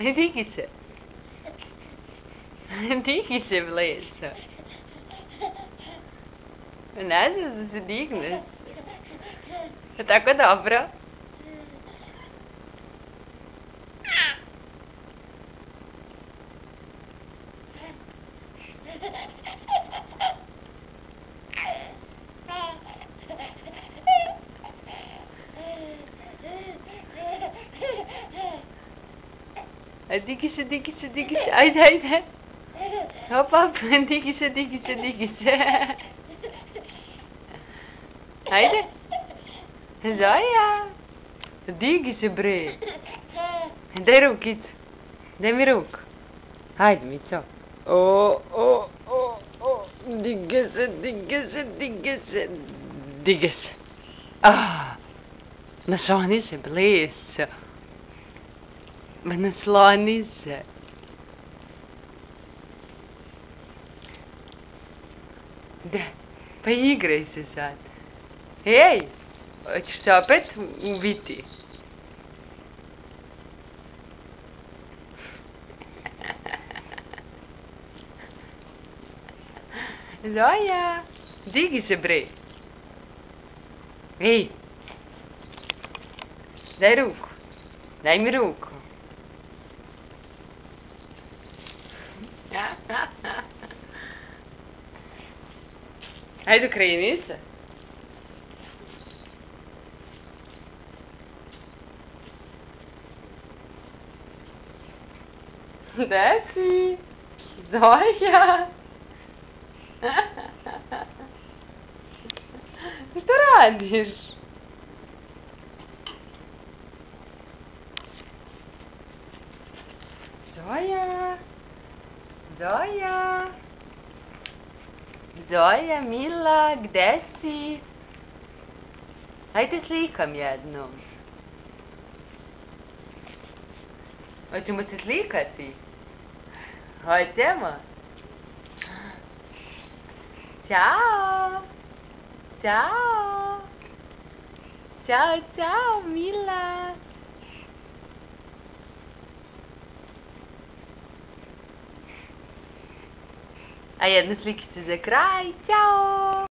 Digi se. Digi se, Blesa. Ne znaš da se digneš. Je tako dobro? Digi se, digi se, digi se. Ajde, ajde. Hop, hop. Digi se, digi se, digi se. Ajde. Zoja. Digi se, bre. Daj rukicu. Daj mi ruku. Hajde, Mico. O. Dige se, dige se, dige se. Dige se. Nasloni se, Blesa. Ma nasloni se. Da, pa igraj se sad. Ej, hoćeš se opet ubiti? Zoja, digi se, bre. Ej, daj ruku. Daj mi ruku. Ajde, kreni se. Gde si? Zoja? Što radiš? Zoja? Zoja? Zoja, mila, gde si? Hajde slikam jednom. Hoćemo se slikati? Hoćemo? Ćao! Ćao! Ćao, ćao, mila! A jedna slikica za kraj. Ćao!